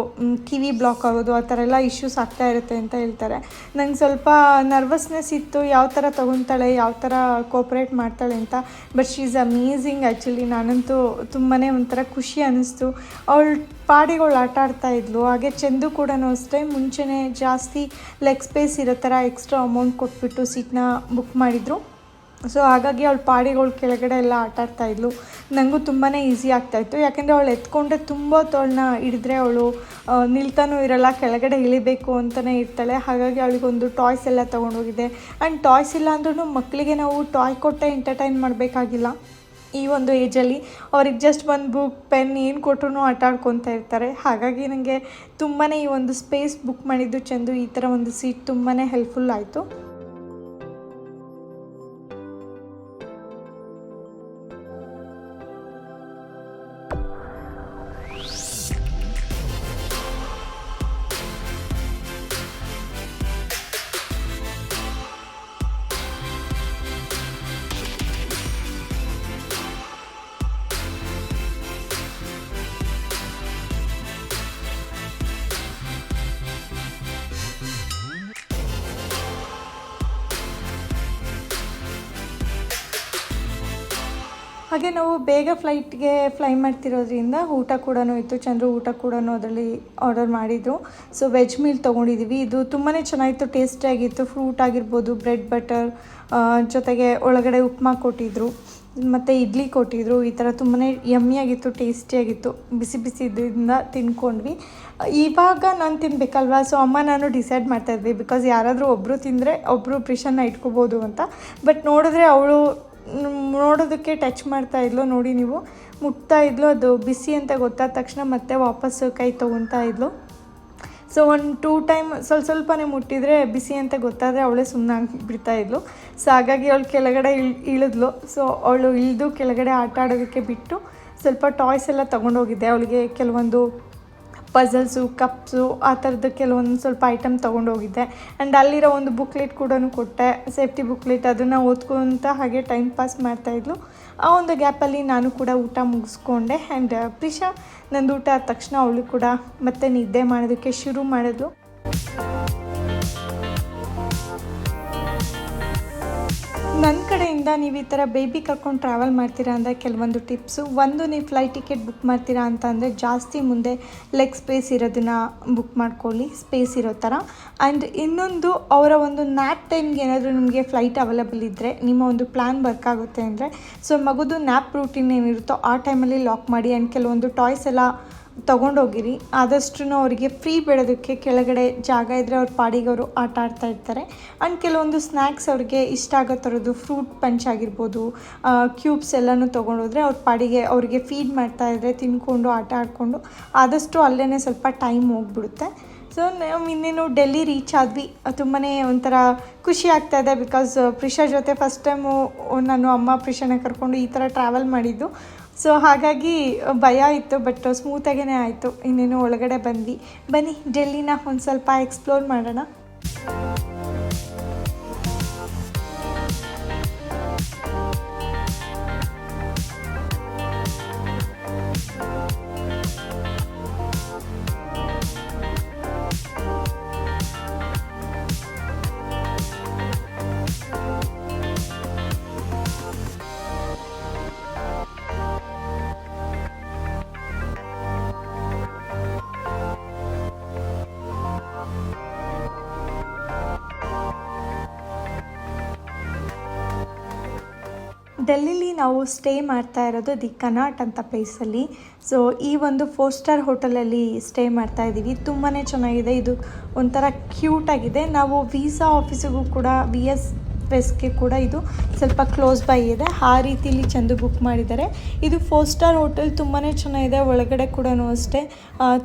ಕಿವಿ ಬ್ಲಾಕ್ ಆಗೋದು ಆ ಥರ ಎಲ್ಲ ಇಶ್ಯೂಸ್ ಆಗ್ತಾ ಇರುತ್ತೆ ಅಂತ ಹೇಳ್ತಾರೆ. ನಂಗೆ ಸ್ವಲ್ಪ ನರ್ವಸ್ನೆಸ್ ಇತ್ತು, ಯಾವ ಥರ ತೊಗೊತಾಳೆ, ಯಾವ ಥರ ಕೋಪ್ರೇಟ್ ಮಾಡ್ತಾಳೆ ಅಂತ. But she is amazing actually. ನಾನಂತೂ ತುಂಬಾ ಒಂಥರ ಖುಷಿ ಅನ್ನಿಸ್ತು. ಅವಳು ಪಾಡಿಗಳು ಆಟ ಆಡ್ತಾಯಿದ್ಲು. ಹಾಗೆ ಚಂದು ಕೂಡ ಅಷ್ಟೇ ಮುಂಚೆನೇ ಜಾಸ್ತಿ ಲೆಗ್ ಸ್ಪೇಸ್ ಇರೋ ಥರ ಎಕ್ಸ್ಟ್ರಾ ಅಮೌಂಟ್ ಕೊಟ್ಬಿಟ್ಟು ಸೀಟ್ನ ಬುಕ್ ಮಾಡಿದರು. ಸೊ ಹಾಗಾಗಿ ಅವಳು ಪಾಡಿಗಳು ಕೆಳಗಡೆ ಎಲ್ಲ ಆಟ ಆಡ್ತಾಯಿದ್ಲು. ನನಗೂ ತುಂಬಾ ಈಸಿ ಆಗ್ತಾಯಿತ್ತು. ಯಾಕೆಂದರೆ ಅವಳು ಎತ್ಕೊಂಡ್ರೆ ತುಂಬ ಅವಳನ್ನ ಹಿಡಿದ್ರೆ ಅವಳು ನಿಲ್ತಾನೂ ಇರಲ್ಲ, ಕೆಳಗಡೆ ಇಳಿಬೇಕು ಅಂತಲೇ ಇರ್ತಾಳೆ. ಹಾಗಾಗಿ ಅವಳಿಗೊಂದು ಟಾಯ್ಸ್ ಎಲ್ಲ ತೊಗೊಂಡೋಗಿದೆ. ಆ್ಯಂಡ್ ಟಾಯ್ಸ್ ಇಲ್ಲ ಅಂದ್ರೂ ಮಕ್ಕಳಿಗೆ ನಾವು ಟಾಯ್ ಕೊಟ್ಟೆ ಎಂಟರ್ಟೈನ್ ಮಾಡಬೇಕಾಗಿಲ್ಲ. ಈ ಒಂದು ಏಜಲ್ಲಿ ಅವ್ರಿಗೆ ಜಸ್ಟ್ ಒಂದು ಬುಕ್ ಪೆನ್ ಏನು ಕೊಟ್ಟರು ಆಟ ಆಡ್ಕೊತಾ ಇರ್ತಾರೆ. ಹಾಗಾಗಿ ನನಗೆ ತುಂಬಾ ಈ ಒಂದು ಸ್ಪೇಸ್ ಬುಕ್ ಮಾಡಿದ್ದು ಚಂದು ಈ ಥರ ಒಂದು ಸೀಟ್ ತುಂಬಾ ಹೆಲ್ಪ್ಫುಲ್ ಆಯಿತು. ಹಾಗೆ ನಾವು ಬೇಗ ಫ್ಲೈಟ್ಗೆ ಫ್ಲೈ ಮಾಡ್ತಿರೋದ್ರಿಂದ ಊಟ ಕೂಡ ಇತ್ತು. ಚಂದ್ರು ಊಟ ಕೂಡ ಅದರಲ್ಲಿ ಆರ್ಡರ್ ಮಾಡಿದ್ದು. ಸೊ ವೆಜ್ ಮೀಲ್ ತೊಗೊಂಡಿದ್ದೀವಿ. ಇದು ತುಂಬಾ ಚೆನ್ನಾಗಿತ್ತು, ಟೇಸ್ಟಿಯಾಗಿತ್ತು. ಫ್ರೂಟ್ ಆಗಿರ್ಬೋದು, ಬ್ರೆಡ್ ಬಟರ್, ಜೊತೆಗೆ ಒಳಗಡೆ ಉಪ್ಮಾ ಕೊಟ್ಟಿದ್ದರು ಮತ್ತು ಇಡ್ಲಿ ಕೊಟ್ಟಿದ್ದರು. ಈ ಥರ ತುಂಬಾ ಯಮ್ಮಿಯಾಗಿತ್ತು, ಟೇಸ್ಟಿಯಾಗಿತ್ತು. ಬಿಸಿ ಬಿಸಿ ಇದರಿಂದ ತಿನ್ಕೊಂಡ್ವಿ. ಇವಾಗ ನಾನು ತಿನ್ನಬೇಕಲ್ವಾ, ಸೊ ಅಮ್ಮ ನಾನು ಡಿಸೈಡ್ ಮಾಡ್ತಾಯಿದ್ವಿ. ಬಿಕಾಸ್ ಯಾರಾದರೂ ಒಬ್ಬರು ತಿಂದರೆ ಒಬ್ಬರು ಪ್ರಿಷನ್ನ ಇಟ್ಕೋಬೋದು ಅಂತ. ಬಟ್ ನೋಡಿದ್ರೆ ಅವಳು ನೋಡೋದಕ್ಕೆ ಟಚ್ ಮಾಡ್ತಾ ಇದ್ಲು. ನೋಡಿ ನೀವು, ಮುಟ್ತಾ ಇದ್ಲು. ಅದು ಬಿಸಿ ಅಂತ ಗೊತ್ತಾದ ತಕ್ಷಣ ಮತ್ತೆ ವಾಪಸ್ಸು ಕೈ ತೊಗೊತಾ ಇದ್ಲು. ಸೊ ಒಂದು 2 ಟೈಮ್ ಸ್ವಲ್ಪನೇ ಮುಟ್ಟಿದರೆ ಬಿಸಿ ಅಂತ ಗೊತ್ತಾದರೆ ಅವಳೇ ಸುಮ್ಮನೆ ಬಿಡ್ತಾ ಇದ್ಲು. ಸೊ ಹಾಗಾಗಿ ಅವಳು ಕೆಳಗಡೆ ಇಳಿದ್ಲು. ಸೊ ಅವಳು ಇಳಿದು ಕೆಳಗಡೆ ಆಟ ಆಡೋದಕ್ಕೆ ಬಿಟ್ಟು ಸ್ವಲ್ಪ ಟಾಯ್ಸ್ ಎಲ್ಲ ತೊಗೊಂಡೋಗಿದ್ದೆ. ಅವಳಿಗೆ ಕೆಲವೊಂದು ಪಝಲ್ಸು, ಕಪ್ಸು, ಆ ಥರದ್ದು ಕೆಲವೊಂದು ಸ್ವಲ್ಪ ಐಟಮ್ ತೊಗೊಂಡೋಗಿದ್ದೆ. ಆ್ಯಂಡ್ ಅಲ್ಲಿರೋ ಒಂದು ಬುಕ್ಲೆಟ್ ಕೂಡ ಕೊಟ್ಟೆ, ಸೇಫ್ಟಿ ಬುಕ್ಲೆಟ್. ಅದನ್ನು ಓದ್ಕೊತ ಹಾಗೆ ಟೈಮ್ ಪಾಸ್ ಮಾಡ್ತಾಯಿದ್ಲು. ಆ ಒಂದು ಗ್ಯಾಪಲ್ಲಿ ನಾನು ಕೂಡ ಊಟ ಮುಗಿಸ್ಕೊಂಡೆ. ಆ್ಯಂಡ್ ಪ್ರಿಷಾ ನಂದು ಊಟ ಆದ ತಕ್ಷಣ ಅವಳು ಕೂಡ ಮತ್ತೆ ನಿದ್ದೆ ಮಾಡೋದಕ್ಕೆ ಶುರು ಮಾಡಿದ್ಲು. ನನ್ನ ಕಡೆಯಿಂದ ನೀವು ಈ ಥರ ಬೇಬಿ ಕರ್ಕೊಂಡು ಟ್ರಾವೆಲ್ ಮಾಡ್ತೀರಾ ಅಂದರೆ ಕೆಲವೊಂದು ಟಿಪ್ಸು. ಒಂದು, ನೀವು ಫ್ಲೈಟ್ ಟಿಕೆಟ್ ಬುಕ್ ಮಾಡ್ತೀರಾ ಅಂತ ಅಂದರೆ ಜಾಸ್ತಿ ಮುಂದೆ ಲೆಗ್ ಸ್ಪೇಸ್ ಇರೋದನ್ನು ಬುಕ್ ಮಾಡ್ಕೊಳ್ಳಿ, ಸ್ಪೇಸ್ ಇರೋ ಥರ. ಆ್ಯಂಡ್ ಇನ್ನೊಂದು, ಅವರ ಒಂದು ನ್ಯಾಪ್ ಟೈಮ್ಗೆ ಏನಾದರೂ ನಿಮಗೆ ಫ್ಲೈಟ್ ಅವೈಲಬಲ್ ಇದ್ದರೆ, ನಿಮ್ಮ ಒಂದು ಪ್ಲ್ಯಾನ್ ವರ್ಕ್ ಆಗುತ್ತೆ ಅಂದರೆ, ಸೊ ಮಗುದು ನ್ಯಾಪ್ ರೂಟೀನ್ ಏನಿರುತ್ತೋ ಆ ಟೈಮಲ್ಲಿ ಲಾಕ್ ಮಾಡಿ. ಆ್ಯಂಡ್ ಕೆಲವೊಂದು ಟಾಯ್ಸ್ ಎಲ್ಲ ತೊಗೊಂಡೋಗಿರಿ. ಆದಷ್ಟು ಅವರಿಗೆ ಫ್ರೀ ಬಿಡೋದಕ್ಕೆ ಕೆಳಗಡೆ ಜಾಗ ಇದ್ದರೆ ಅವ್ರ ಪಾಡಿಗೆ ಅವರು ಆಟ ಆಡ್ತಾ ಇರ್ತಾರೆ. ಆ್ಯಂಡ್ ಕೆಲವೊಂದು ಸ್ನ್ಯಾಕ್ಸ್ ಅವ್ರಿಗೆ ಇಷ್ಟ ಆಗೋ ಥರದ್ದು, ಫ್ರೂಟ್ ಪಂಚ್ ಆಗಿರ್ಬೋದು, ಕ್ಯೂಬ್ಸ್ ಎಲ್ಲನೂ ತೊಗೊಂಡೋದ್ರೆ ಅವ್ರ ಪಾಡಿಗೆ ಅವರಿಗೆ ಫೀಡ್ ಮಾಡ್ತಾಯಿದ್ರೆ ತಿಂದ್ಕೊಂಡು ಆಟ ಆಡಿಕೊಂಡು ಆದಷ್ಟು ಅಲ್ಲೇ ಸ್ವಲ್ಪ ಟೈಮ್ ಹೋಗ್ಬಿಡುತ್ತೆ. ಸೊ ನಾವು ಇನ್ನೇನು ಡೆಲ್ಲಿ ರೀಚ್ ಆದ್ವಿ. ತುಂಬಾ ಒಂಥರ ಖುಷಿ ಆಗ್ತಾಯಿದೆ. ಬಿಕಾಸ್ ಪ್ರಿಷಾ ಜೊತೆ ಫಸ್ಟ್ ಟೈಮು ನಾನು ಅಮ್ಮ ಪ್ರಿಷಾನ ಕರ್ಕೊಂಡು ಈ ಥರ ಟ್ರಾವೆಲ್ ಮಾಡಿದ್ದು. ಸೊ ಹಾಗಾಗಿ ಭಯ ಇತ್ತು, ಬಟ್ ಸ್ಮೂತಾಗೇ ಆಯಿತು. ಇನ್ನೇನು ಒಳಗಡೆ ಬಂದ್ವಿ. ಬನ್ನಿ ಡೆಲ್ಲಿನ ಒಂದು ಸ್ವಲ್ಪ ಎಕ್ಸ್ಪ್ಲೋರ್ ಮಾಡೋಣ. ಡೆಲ್ಲಿಲಿ ನಾವು ಸ್ಟೇ ಮಾಡ್ತಾ ಇರೋದು ದಿ ಕನಾಟ್ ಅಂತ ಪ್ಲೇಸಲ್ಲಿ. ಸೊ ಈ ಒಂದು 4 ಸ್ಟಾರ್ ಹೋಟೆಲಲ್ಲಿ ಸ್ಟೇ ಮಾಡ್ತಾ ಇದ್ದೀವಿ. ತುಂಬಾ ಚೆನ್ನಾಗಿದೆ. ಇದು ಒಂಥರ ಕ್ಯೂಟಾಗಿದೆ. ನಾವು ವೀಸಾ ಆಫೀಸಿಗೂ ಕೂಡ VSಗೆ ಕೂಡ ಇದು ಸ್ವಲ್ಪ ಕ್ಲೋಸ್ ಬೈ ಇದೆ. ಆ ರೀತಿಲಿ ಚಂದ ಬುಕ್ ಮಾಡಿದ್ದಾರೆ. ಇದು 4 ಸ್ಟಾರ್ ಹೋಟೆಲ್. ತುಂಬಾ ಚೆನ್ನಾಗಿದೆ. ಒಳಗಡೆ ಕೂಡ ಅಷ್ಟೇ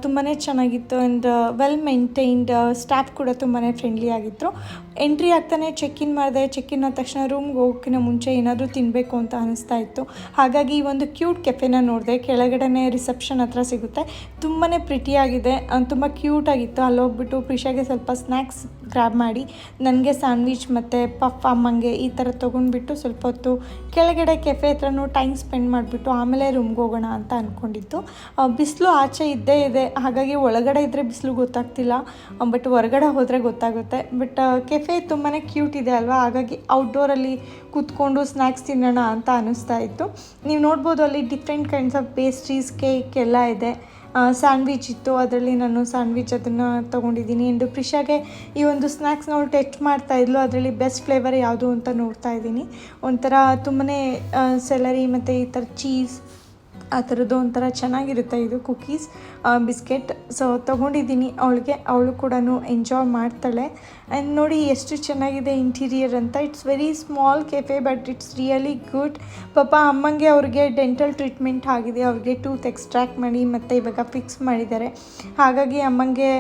ತುಂಬಾ ಚೆನ್ನಾಗಿತ್ತು. And well maintained. ಸ್ಟಾಫ್ ಕೂಡ ತುಂಬಾ ಫ್ರೆಂಡ್ಲಿ ಆಗಿತ್ತು. ಎಂಟ್ರಿ ಆಗ್ತಾನೆ ಚೆಕ್ ಇನ್ ಮಾಡಿದೆ. ಚೆಕ್ ಇನ್ ಆದ ತಕ್ಷಣ ರೂಮ್ಗೆ ಹೋಗೋಕ್ಕಿಂತ ಮುಂಚೆ ಏನಾದರೂ ತಿನ್ನಬೇಕು ಅಂತ ಅನಿಸ್ತಾ ಇತ್ತು. ಹಾಗಾಗಿ ಈ ಒಂದು ಕ್ಯೂಟ್ ಕೆಫೆನ ನೋಡಿದೆ. ಕೆಳಗಡೆ ರಿಸೆಪ್ಷನ್ ಹತ್ರ ಸಿಗುತ್ತೆ. ತುಂಬಾ ಪ್ರಿಟಿಯಾಗಿದೆ, ತುಂಬ ಕ್ಯೂಟಾಗಿತ್ತು. ಅಲ್ಲಿ ಹೋಗ್ಬಿಟ್ಟು ಪ್ರಿಷಾಗೆ ಸ್ವಲ್ಪ ಸ್ನ್ಯಾಕ್ಸ್ ಗ್ರ್ಯಾಬ್ ಮಾಡಿ, ನನಗೆ ಸ್ಯಾಂಡ್ವಿಚ್ ಮತ್ತು ಪಫ್ ಅಮ್ಮಂಗೆ ಈ ಥರ ತೊಗೊಂಡ್ಬಿಟ್ಟು ಸ್ವಲ್ಪ ಹೊತ್ತು ಕೆಳಗಡೆ ಕೆಫೆ ಹತ್ರನೂ ಟೈಮ್ ಸ್ಪೆಂಡ್ ಮಾಡಿಬಿಟ್ಟು ಆಮೇಲೆ ರೂಮ್ಗೆ ಹೋಗೋಣ ಅಂತ ಅಂದ್ಕೊಂಡಿದ್ದು. ಬಿಸಿಲು ಆಚೆ ಇದ್ದೇ ಇದೆ. ಹಾಗಾಗಿ ಒಳಗಡೆ ಇದ್ದರೆ ಬಿಸಿಲು ಗೊತ್ತಾಗ್ತಿಲ್ಲ, ಬಟ್ ಹೊರಗಡೆ ಹೋದರೆ ಗೊತ್ತಾಗುತ್ತೆ. ಬಟ್ ಕೆಫೆ ತುಂಬಾ ಕ್ಯೂಟ್ ಇದೆ ಅಲ್ವಾ, ಹಾಗಾಗಿ ಔಟ್ಡೋರಲ್ಲಿ ಕೂತ್ಕೊಂಡು ಸ್ನ್ಯಾಕ್ಸ್ ತಿನ್ನೋಣ ಅಂತ ಅನ್ನಿಸ್ತಾ ಇತ್ತು. ನೀವು ನೋಡ್ಬೋದು ಅಲ್ಲಿ different kinds of pastries, cake ಎಲ್ಲ ಇದೆ. ಸ್ಯಾಂಡ್ವಿಚ್ ಇತ್ತು, ಅದರಲ್ಲಿ ನಾನು ಸ್ಯಾಂಡ್ವಿಚ್ ಅದನ್ನು ತೊಗೊಂಡಿದ್ದೀನಿ. ಆ್ಯಂಡ್ ಪ್ರಿಷಾಗೆ ಈ ಒಂದು ಸ್ನ್ಯಾಕ್ಸ್ನ ಅವಳು ಟೆಸ್ಟ್ ಮಾಡ್ತಾಯಿದ್ಲು. ಅದರಲ್ಲಿ ಬೆಸ್ಟ್ ಫ್ಲೇವರ್ ಯಾವುದು ಅಂತ ನೋಡ್ತಾ ಇದ್ದೀನಿ. ಒಂಥರ ತುಂಬಾ ಸೆಲರಿ ಮತ್ತು ಈ ಥರ ಚೀಸ್ ಆ ಥರದ್ದು ಒಂಥರ ಚೆನ್ನಾಗಿರುತ್ತೆ. ಇದು ಕುಕೀಸ್, ಬಿಸ್ಕೆಟ್. ಸೊ ತೊಗೊಂಡಿದ್ದೀನಿ ಅವಳಿಗೆ. ಅವಳು ಕೂಡ ಎಂಜಾಯ್ ಮಾಡ್ತಾಳೆ. ಆ್ಯಂಡ್ ನೋಡಿ ಎಷ್ಟು ಚೆನ್ನಾಗಿದೆ ಇಂಟೀರಿಯರ್ ಅಂತ. It's very small cafe, but it's really good. ಪಾಪ ಅಮ್ಮಂಗೆ ಅವ್ರಿಗೆ ಡೆಂಟಲ್ ಟ್ರೀಟ್ಮೆಂಟ್ ಆಗಿದೆ. ಅವ್ರಿಗೆ ಟೂತ್ ಎಕ್ಸ್ಟ್ರಾಕ್ಟ್ ಮಾಡಿ ಮತ್ತು ಇವಾಗ ಫಿಕ್ಸ್ ಮಾಡಿದ್ದಾರೆ. ಹಾಗಾಗಿ ಅಮ್ಮಂಗೆ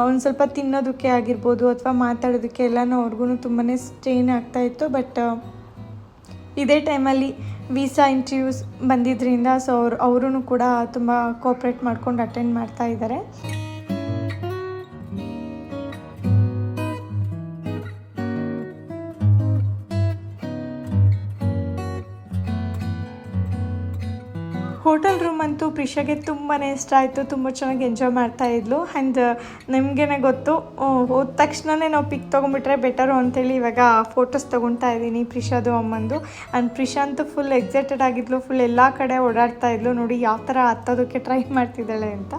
ಒಂದು ಸ್ವಲ್ಪ ತಿನ್ನೋದಕ್ಕೆ ಆಗಿರ್ಬೋದು ಅಥವಾ ಮಾತಾಡೋದಕ್ಕೆ ಎಲ್ಲನೂ ಅವ್ರಿಗೂ ತುಂಬಾ ಸ್ಟ್ರೇನ್ ಆಗ್ತಾಯಿತ್ತು. ಬಟ್ ಇದೇ ಟೈಮಲ್ಲಿ ವೀಸಾ ಇಂಟರ್ವ್ಯೂಸ್ ಬಂದಿದ್ದರಿಂದ ಸೊ ಅವರೂ ಕೂಡ ತುಂಬ ಕೋಪ್ರೇಟ್ ಮಾಡ್ಕೊಂಡು ಅಟೆಂಡ್ ಮಾಡ್ತಾ ಇದ್ದಾರೆ. ಹೋಟೆಲ್ ರೂಮ್ ಅಂತೂ ಪ್ರಿಷಾಗೆ ತುಂಬಾ ಇಷ್ಟ ಆಯಿತು, ತುಂಬ ಚೆನ್ನಾಗಿ ಎಂಜಾಯ್ ಮಾಡ್ತಾಯಿದ್ಲು. ಆ್ಯಂಡ್ ನಿಮಗೇನೆ ಗೊತ್ತು, ಹೋದ ತಕ್ಷಣವೇ ನಾವು ಪಿಕ್ ತೊಗೊಂಬಿಟ್ರೆ ಬೆಟರು ಅಂತೇಳಿ ಇವಾಗ ಫೋಟೋಸ್ ತೊಗೊಳ್ತಾ ಇದ್ದೀನಿ ಪ್ರಿಷಾದು ಅಮ್ಮಂದು. ಆ್ಯಂಡ್ ಪ್ರಿಷಾ ಅಂತೂ ಫುಲ್ ಎಕ್ಸೈಟೆಡ್ ಆಗಿದ್ಲು, ಫುಲ್ ಎಲ್ಲ ಕಡೆ ಓಡಾಡ್ತಾ ಇದ್ಲು. ನೋಡಿ ಯಾವ ಥರ ಹತ್ತೋದಕ್ಕೆ ಟ್ರೈ ಮಾಡ್ತಿದ್ದಾಳೆ ಅಂತ.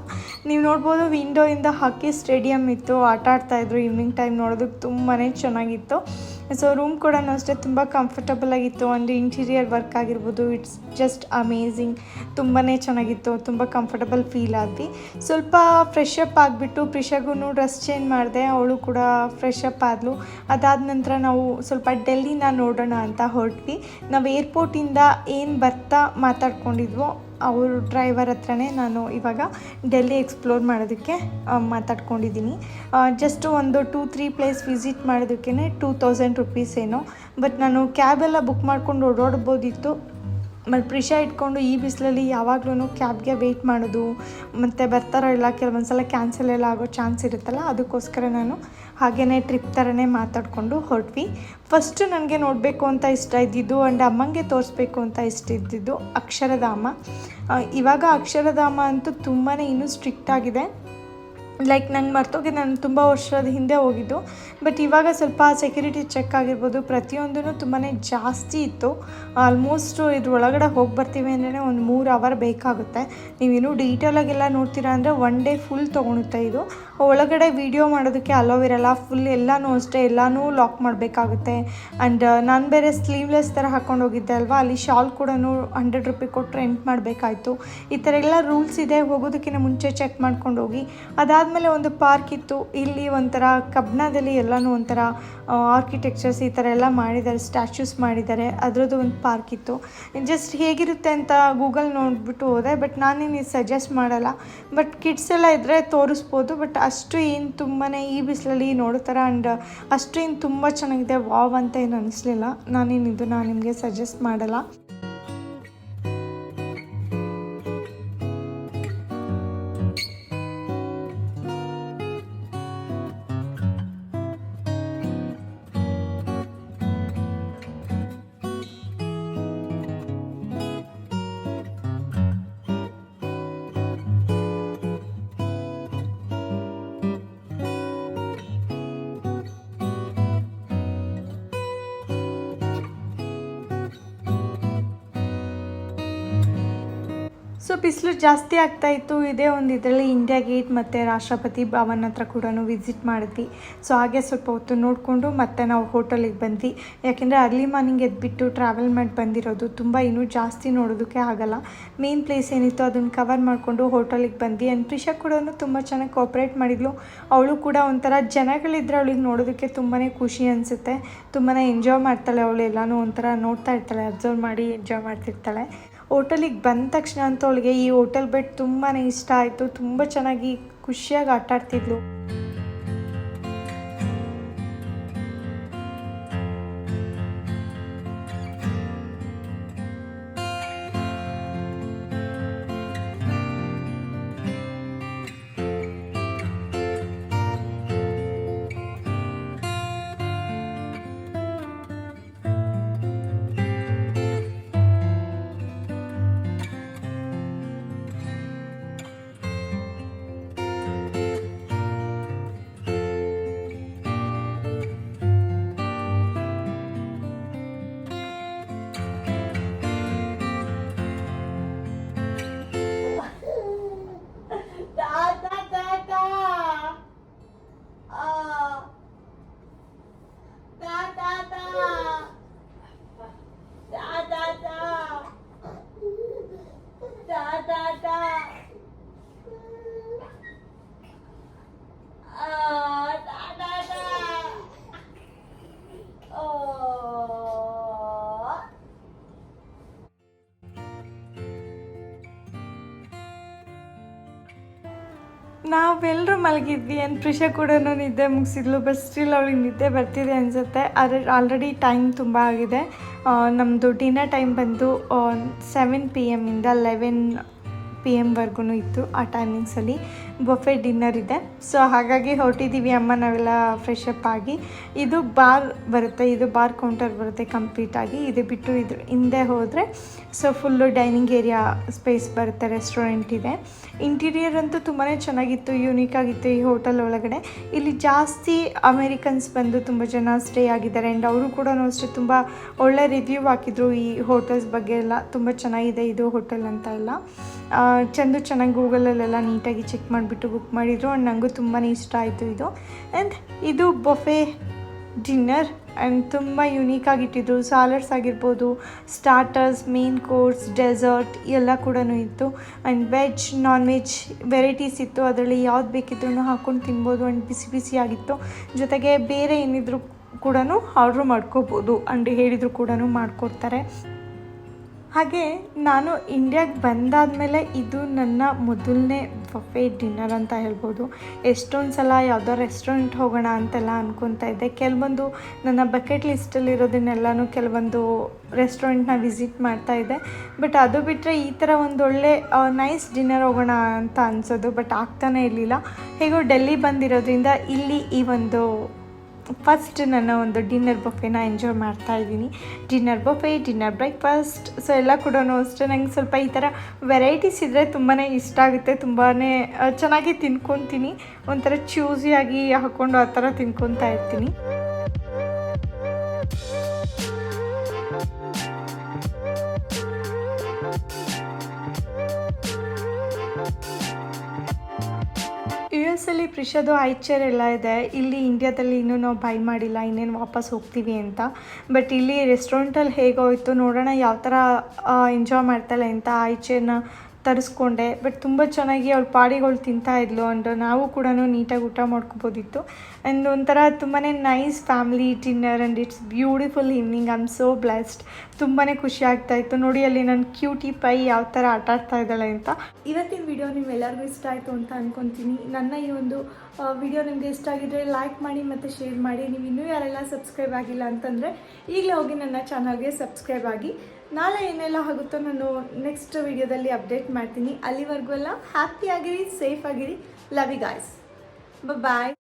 ನೀವು ನೋಡ್ಬೋದು ವಿಂಡೋಯಿಂದ ಹಾಕಿ ಸ್ಟೇಡಿಯಂ ಇತ್ತು, ಆಟ ಆಡ್ತಾಯಿದ್ರು. ಈವ್ನಿಂಗ್ ಟೈಮ್ ನೋಡೋದಕ್ಕೆ ತುಂಬಾ ಚೆನ್ನಾಗಿತ್ತು. ಸೊ ರೂಮ್ ಕೂಡ ಅಷ್ಟೇ ತುಂಬ ಕಂಫರ್ಟಬಲ್ ಆಗಿತ್ತು. ಒಂದು ಇಂಟೀರಿಯರ್ ವರ್ಕ್ ಆಗಿರ್ಬೋದು, ಇಟ್ಸ್ ಜಸ್ಟ್ ಅಮೇಝಿಂಗ್. ತುಂಬಾ ಚೆನ್ನಾಗಿತ್ತು, ತುಂಬ ಕಂಫರ್ಟಬಲ್ ಫೀಲ್ ಆದ್ವಿ. ಸ್ವಲ್ಪ ಫ್ರೆಶ್ ಅಪ್ ಆಗಿಬಿಟ್ಟು ಪ್ರಿಷಾಗೂ ಡ್ರೆಸ್ ಚೇಂಜ್ ಮಾಡಿದೆ, ಅವಳು ಕೂಡ ಫ್ರೆಶ್ ಅಪ್ ಆದಳು. ಅದಾದ ನಂತರ ನಾವು ಸ್ವಲ್ಪ ಡೆಲ್ಲಿನ ನೋಡೋಣ ಅಂತ ಹೊರಟ್ವಿ. ನಾವು ಏರ್ಪೋರ್ಟಿಂದ ಏನು ಬರ್ತಾ ಮಾತಾಡ್ಕೊಂಡಿದ್ವೋ ಅವ್ರ ಡ್ರೈವರ್ ಹತ್ರನೇ ನಾನು ಇವಾಗ ಡೆಲ್ಲಿ ಎಕ್ಸ್ಪ್ಲೋರ್ ಮಾಡೋದಕ್ಕೆ ಮಾತಾಡ್ಕೊಂಡಿದ್ದೀನಿ. ಜಸ್ಟ್ ಒಂದು 2-3 ಪ್ಲೇಸ್ ವಿಸಿಟ್ ಮಾಡೋದಕ್ಕೆ 2000 ರುಪೀಸ್ ಏನೋ. ಬಟ್ ನಾನು ಕ್ಯಾಬೆಲ್ಲ ಬುಕ್ ಮಾಡ್ಕೊಂಡು ಓಡಾಡ್ಬೋದಿತ್ತು. ಮತ್ತು ಪ್ರಿಷಾ ಇಟ್ಕೊಂಡು ಈ ಬಿಸಿಲಲ್ಲಿ ಯಾವಾಗಲೂ ಕ್ಯಾಬ್ಗೆ ವೆಯ್ಟ್ ಮಾಡೋದು ಮತ್ತು ಬರ್ತಾರೋ ಇಲ್ಲ, ಕೆಲವೊಂದು ಸಲ ಕ್ಯಾನ್ಸಲ್ ಎಲ್ಲ ಆಗೋ ಚಾನ್ಸ್ ಇರುತ್ತಲ್ಲ, ಅದಕ್ಕೋಸ್ಕರ ನಾನು ಹಾಗೇ ಟ್ರಿಪ್ ಥರನೇ ಮಾತಾಡಿಕೊಂಡು ಹೊರಟ್ವಿ. ಫಸ್ಟು ನನಗೆ ನೋಡಬೇಕು ಅಂತ ಇಷ್ಟ ಇದ್ದಿದ್ದು ಆ್ಯಂಡ್ ಅಮ್ಮಂಗೆ ತೋರಿಸ್ಬೇಕು ಅಂತ ಇಷ್ಟ ಇದ್ದಿದ್ದು ಅಕ್ಷರಧಾಮ. ಇವಾಗ ಅಕ್ಷರಧಾಮ ಅಂತೂ ತುಂಬಾ ಇನ್ನೂ ಸ್ಟ್ರಿಕ್ಟ್ ಆಗಿದೆ. ಲೈಕ್ ನಂಗೆ ಮರ್ತೋಗಿ ನಾನು ತುಂಬ ವರ್ಷದ ಹಿಂದೆ ಹೋಗಿದ್ದು. ಬಟ್ ಇವಾಗ ಸ್ವಲ್ಪ ಸೆಕ್ಯೂರಿಟಿ ಚೆಕ್ ಆಗಿರ್ಬೋದು, ಪ್ರತಿಯೊಂದೂ ತುಂಬಾ ಜಾಸ್ತಿ ಇತ್ತು. ಆಲ್ಮೋಸ್ಟ್ ಇದ್ರ ಒಳಗಡೆ ಹೋಗಿ ಬರ್ತೀವಿ ಅಂದ್ರೆ ಒಂದು 3 ಅವರ್ ಬೇಕಾಗುತ್ತೆ. ನೀವಿನ್ನೂ ಡೀಟೇಲಾಗೆಲ್ಲ ನೋಡ್ತೀರಾ ಅಂದರೆ 1 ಡೇ ಫುಲ್ ತೊಗೊಳುತ್ತೆ ಇದು. ಒಳಗಡೆ ವೀಡಿಯೋ ಮಾಡೋದಕ್ಕೆ ಅಲೋವ್ ಇರಲ್ಲ, ಫುಲ್ ಎಲ್ಲನೂ ಅಷ್ಟೇ, ಎಲ್ಲನೂ ಲಾಕ್ ಮಾಡಬೇಕಾಗುತ್ತೆ. ಆ್ಯಂಡ್ ನಾನು ಬೇರೆ ಸ್ಲೀವ್ಲೆಸ್ ಥರ ಹಾಕ್ಕೊಂಡು ಹೋಗಿದ್ದೆ ಅಲ್ವಾ, ಅಲ್ಲಿ ಶಾಲ್ ಕೂಡ 100 ರೂಪಾಯಿ ಕೊಟ್ಟು ರೆಂಟ್ ಮಾಡಬೇಕಾಯ್ತು. ಈ ಥರ ಎಲ್ಲ ರೂಲ್ಸ್ ಇದೆ. ಹೋಗೋದಕ್ಕಿಂತ ಮುಂಚೆ ಚೆಕ್ ಮಾಡ್ಕೊಂಡು ಹೋಗಿ. ಅದಾದಮೇಲೆ ಒಂದು ಪಾರ್ಕ್ ಇತ್ತು. ಇಲ್ಲಿ ಒಂಥರ ಕಬ್ಬಣದಲ್ಲಿ ಎಲ್ಲನೂ ಒಂಥರ ಆರ್ಕಿಟೆಕ್ಚರ್ಸ್ ಈ ಥರ ಎಲ್ಲ ಮಾಡಿದ್ದಾರೆ, ಸ್ಟ್ಯಾಚ್ಯೂಸ್ ಮಾಡಿದ್ದಾರೆ. ಅದರದ್ದು ಒಂದು ಪಾರ್ಕ್ ಇತ್ತು. ಜಸ್ಟ್ ಹೇಗಿರುತ್ತೆ ಅಂತ ಗೂಗಲ್ ನೋಡಿಬಿಟ್ಟು ಹೋದೆ. ಬಟ್ ನಾನೇನು ಸಜೆಸ್ಟ್ ಮಾಡಲ್ಲ. ಬಟ್ ಕಿಡ್ಸ್ ಎಲ್ಲ ಇದ್ದರೆ ತೋರಿಸ್ಬೋದು. ಬಟ್ ಅಷ್ಟು ಏನು ತುಂಬಾ ಈ ಬಿಸಿಲಲ್ಲಿ ನೋಡೋ ಥರ ಆ್ಯಂಡ್ ಅಷ್ಟು ಏನು ತುಂಬ ಚೆನ್ನಾಗಿದೆ ವಾವ್ ಅಂತ ಏನು ಅನ್ನಿಸ್ಲಿಲ್ಲ. ನಾನೇನು ಇದನ್ನು ನಿಮಗೆ ಸಜೆಸ್ಟ್ ಮಾಡಲ್ಲ. ಸೊ ಬಿಸಿಲು ಜಾಸ್ತಿ ಆಗ್ತಾಯಿತ್ತು. ಇದೇ ಒಂದು ಇದರಲ್ಲಿ ಇಂಡಿಯಾ ಗೇಟ್ ಮತ್ತು ರಾಷ್ಟ್ರಪತಿ ಭವನ್ ಹತ್ರ ಕೂಡ ವಿಸಿಟ್ ಮಾಡಿದ್ವಿ. ಸೊ ಹಾಗೆ ಸ್ವಲ್ಪ ಹೊತ್ತು ನೋಡಿಕೊಂಡು ಮತ್ತೆ ನಾವು ಹೋಟೆಲಿಗೆ ಬಂದ್ವಿ. ಯಾಕೆಂದರೆ ಅರ್ಲಿ ಮಾರ್ನಿಂಗ್ ಎದ್ಬಿಟ್ಟು ಟ್ರಾವೆಲ್ ಮಾಡಿ ಬಂದಿರೋದು, ತುಂಬ ಇನ್ನೂ ಜಾಸ್ತಿ ನೋಡೋದಕ್ಕೆ ಆಗಲ್ಲ. ಮೇನ್ ಪ್ಲೇಸ್ ಏನಿತ್ತು ಅದನ್ನು ಕವರ್ ಮಾಡಿಕೊಂಡು ಹೋಟೆಲಿಗೆ ಬಂದ್ವಿ. ಆ್ಯಂಡ್ ಪ್ರಿಷಾ ಕೂಡ ತುಂಬ ಚೆನ್ನಾಗಿ ಕೋಪ್ರೇಟ್ ಮಾಡಿದ್ಲು. ಅವಳು ಕೂಡ ಒಂಥರ ಜನಗಳಿದ್ರೆ ಅವಳಿಗೆ ನೋಡೋದಕ್ಕೆ ತುಂಬಾ ಖುಷಿ ಅನಿಸುತ್ತೆ. ತುಂಬಾ ಎಂಜಾಯ್ ಮಾಡ್ತಾಳೆ ಅವಳು. ಎಲ್ಲನೂ ಒಂಥರ ನೋಡ್ತಾ ಇರ್ತಾಳೆ, ಅಬ್ಸರ್ವ್ ಮಾಡಿ ಎಂಜಾಯ್ ಮಾಡ್ತಿರ್ತಾಳೆ. ಹೋಟೆಲಿಗೆ ಬಂದ ತಕ್ಷಣ ಅಂತೂ ಅವಳಿಗೆ ಈ ಹೋಟೆಲ್ ಬೆಡ್ ತುಂಬಾ ಇಷ್ಟ ಆಯಿತು. ತುಂಬ ಚೆನ್ನಾಗಿ ಖುಷಿಯಾಗಿ ಆಟ ಆಡ್ತಿದ್ಲು. ನಾವೆಲ್ಲರೂ ಮಲಗಿದ್ವಿ. ಆ್ಯಂಡ್ ಪ್ರಿಷಾ ಕೂಡ ನಿದ್ದೆ ಮುಗಿಸಿದ್ಲು. ಬಟ್ ಸ್ಟಿಲ್ ಅವಳಿಗೆ ನಿದ್ದೆ ಬರ್ತಿದೆ ಅನಿಸುತ್ತೆ. ಆದರೆ ಆಲ್ರೆಡಿ ಟೈಮ್ ತುಂಬ ಆಗಿದೆ. ನಮ್ಮದು ಡಿನ್ನರ್ ಟೈಮ್ ಬಂದು 7 PM ಇಂದ 11 PM ವರೆಗೂ ಇತ್ತು ಆ ಟೈಮಿಂಗ್ಸಲ್ಲಿ. ಬಫೆ ಡಿನ್ನರ್ ಇದೆ. ಸೊ ಹಾಗಾಗಿ ಹೊರಟಿದ್ದೀವಿ ಅಮ್ಮ ನಾವೆಲ್ಲ ಫ್ರೆಶ್ ಅಪ್ ಆಗಿ. ಇದು ಬಾರ್ ಬರುತ್ತೆ, ಇದು ಬಾರ್ ಕೌಂಟರ್ ಬರುತ್ತೆ ಕಂಪ್ಲೀಟಾಗಿ. ಇದು ಬಿಟ್ಟು ಇದ್ರ ಹಿಂದೆ ಹೋದರೆ so full dining area space ಬರುತ್ತೆ, ರೆಸ್ಟೋರೆಂಟ್ ಇದೆ. ಇಂಟೀರಿಯರ್ ಅಂತೂ ತುಂಬಾ ಚೆನ್ನಾಗಿತ್ತು, ಯೂನಿಕ್ ಆಗಿತ್ತು ಈ ಹೋಟೆಲ್ ಒಳಗಡೆ. ಇಲ್ಲಿ ಜಾಸ್ತಿ ಅಮೇರಿಕನ್ಸ್ ಬಂದು ತುಂಬ ಜನ ಸ್ಟೇ ಆಗಿದ್ದಾರೆ ಆ್ಯಂಡ್ ಅವರು ಕೂಡ ಅಷ್ಟೇ ತುಂಬ ಒಳ್ಳೆ ರಿವ್ಯೂ ಹಾಕಿದ್ರು ಈ ಹೋಟೆಲ್ಸ್ ಬಗ್ಗೆ ಎಲ್ಲ. ತುಂಬ ಚೆನ್ನಾಗಿದೆ ಇದು ಹೋಟೆಲ್ ಅಂತ ಎಲ್ಲ ಚೆನ್ನಾಗಿ ಗೂಗಲಲ್ಲೆಲ್ಲ ನೀಟಾಗಿ ಚೆಕ್ ಮಾಡಿಬಿಟ್ಟು ಬುಕ್ ಮಾಡಿದರು ಆ್ಯಂಡ್ ನನಗೂ ತುಂಬಾ ಇಷ್ಟ ಆಯಿತು ಇದು. ಆ್ಯಂಡ್ ಇದು ಬಫೆ ಡಿನ್ನರ್ ಆ್ಯಂಡ್ ತುಂಬ ಯೂನಿಕ್ ಆಗಿಟ್ಟಿದ್ರು. ಸಾಲಡ್ಸ್ ಆಗಿರ್ಬೋದು, ಸ್ಟಾರ್ಟರ್ಸ್, ಮೇನ್ ಕೋರ್ಸ್, ಡೆಸರ್ಟ್ ಎಲ್ಲ ಕೂಡ ಇತ್ತು. And veg, non veg varieties ಇತ್ತು. ಅದರಲ್ಲಿ ಯಾವ್ದು ಬೇಕಿದ್ರೂ ಹಾಕ್ಕೊಂಡು ತಿನ್ಬೋದು ಆ್ಯಂಡ್ ಬಿಸಿ ಬಿಸಿಯಾಗಿತ್ತು. ಜೊತೆಗೆ ಬೇರೆ ಏನಿದ್ರು ಕೂಡ ಆರ್ಡ್ರ್ ಮಾಡ್ಕೋಬೋದು ಆ್ಯಂಡ್ ಹೇಳಿದ್ರು ಕೂಡ ಮಾಡಿಕೊಡ್ತಾರೆ. ಹಾಗೆ ನಾನು ಇಂಡಿಯಾಗೆ ಬಂದಾದಮೇಲೆ ಇದು ನನ್ನ ಮೊದಲನೇ ಬಫೆ ಡಿನ್ನರ್ ಅಂತ ಹೇಳ್ಬೋದು. ಎಷ್ಟೊಂದು ಸಲ ಯಾವುದೋ ರೆಸ್ಟೋರೆಂಟ್ ಹೋಗೋಣ ಅಂತೆಲ್ಲ ಅಂದ್ಕೊತಾ ಇದ್ದೆ. ಕೆಲವೊಂದು ನನ್ನ ಬಕೆಟ್ ಲಿಸ್ಟಲ್ಲಿರೋದನ್ನೆಲ್ಲನೂ ಕೆಲವೊಂದು ರೆಸ್ಟೋರೆಂಟ್ನ ವಿಸಿಟ್ ಮಾಡ್ತಾಯಿದ್ದೆ. ಬಟ್ ಅದು ಬಿಟ್ಟರೆ ಈ ಥರ ಒಂದೊಳ್ಳೆ ನೈಸ್ ಡಿನ್ನರ್ ಹೋಗೋಣ ಅಂತ ಅನಿಸೋದು, ಬಟ್ ಆಗ್ತಾನೇ ಇರಲಿಲ್ಲ. ಹೇಗೋ ಡೆಲ್ಲಿ ಬಂದಿರೋದ್ರಿಂದ ಇಲ್ಲಿ ಈ ಒಂದು ಫಸ್ಟ್ ನನ್ನ ಒಂದು ಡಿನ್ನರ್ ಬಫೆನ ಎಂಜಾಯ್ ಮಾಡ್ತಾಯಿದ್ದೀನಿ. Dinner buffet, dinner breakfast, so ಎಲ್ಲ ಕೂಡ ಅಷ್ಟೇ. ನಂಗೆ ಸ್ವಲ್ಪ ಈ ಥರ ವೆರೈಟೀಸ್ ಇದ್ದರೆ ತುಂಬಾ ಇಷ್ಟ ಆಗುತ್ತೆ. ತುಂಬಾ ಚೆನ್ನಾಗಿ ತಿನ್ಕೊತೀನಿ, ಒಂಥರ ಚೂಸಿಯಾಗಿ ಹಾಕ್ಕೊಂಡು ಆ ಥರ ತಿನ್ಕೊತಾ ಇರ್ತೀನಿ. US ಪ್ರಿಷಾದು ಹೈ ಚೇರ್ ಎಲ್ಲ ಇದೆ. ಇಲ್ಲಿ ಇಂಡಿಯಾದಲ್ಲಿ ಇನ್ನೂ ನಾವು ಬೈ ಮಾಡಿಲ್ಲ, ಇನ್ನೇನು ವಾಪಸ್ ಹೋಗ್ತೀವಿ ಅಂತ. ಬಟ್ ಇಲ್ಲಿ ರೆಸ್ಟೋರೆಂಟಲ್ಲಿ ಹೇಗೋಯ್ತು ನೋಡೋಣ ಯಾವ ಥರ ಎಂಜಾಯ್ ಮಾಡ್ತಾಳೆ ಅಂತ ಹೈ ಚೇರ್ನ ತರಿಸ್ಕೊಂಡೆ. ಬಟ್ ತುಂಬ ಚೆನ್ನಾಗಿ ಅವಳು ಪಾಡಿಗಳು ತಿಂತಾಯಿದ್ಲು ಆ್ಯಂಡ್ ನಾವು ಕೂಡ ನೀಟಾಗಿ ಊಟ ಮಾಡ್ಕೋಬೋದಿತ್ತು. ಆ್ಯಂಡ್ ಒಂಥರ ತುಂಬಾ nice family dinner and it's beautiful evening. I am so blessed. ತುಂಬಾ ಖುಷಿ ಆಗ್ತಾಯಿತ್ತು ನೋಡಿ ಅಲ್ಲಿ ನನ್ನ ಕ್ಯೂಟಿ ಪೈ ಯಾವ ಥರ ಆಟ ಆಡ್ತಾ ಇದ್ದಾಳೆ ಅಂತ. ಇವತ್ತಿನ ವಿಡಿಯೋ ನಿಮ್ಮೆಲ್ಲರಿಗೂ ಇಷ್ಟ ಆಯಿತು ಅಂತ ಅಂದ್ಕೊತೀನಿ. ನನ್ನ ಈ ಒಂದು ವಿಡಿಯೋ ನಿಮಗೆ ಇಷ್ಟ ಆಗಿದ್ದರೆ ಲೈಕ್ ಮಾಡಿ ಮತ್ತು ಶೇರ್ ಮಾಡಿ. ನೀವು ಇನ್ನೂ ಯಾರೆಲ್ಲ ಸಬ್ಸ್ಕ್ರೈಬ್ ಆಗಿಲ್ಲ ಅಂತಂದರೆ ಈಗಲೇ ಹೋಗಿ ನನ್ನ ಚಾನಲ್ಗೆ ಸಬ್ಸ್ಕ್ರೈಬ್ ಆಗಿ. ನಾಳೆ ಏನೆಲ್ಲ ಆಗುತ್ತೋ ನಾನು ನೆಕ್ಸ್ಟ್ ವಿಡಿಯೋದಲ್ಲಿ ಅಪ್ಡೇಟ್ ಮಾಡ್ತೀನಿ. ಅಲ್ಲಿವರೆಗೂ ಎಲ್ಲ ಹ್ಯಾಪಿ ಆಗಿರಿ, ಸೇಫ್ ಆಗಿರಿ. Love you guys. ಬಾಯ್.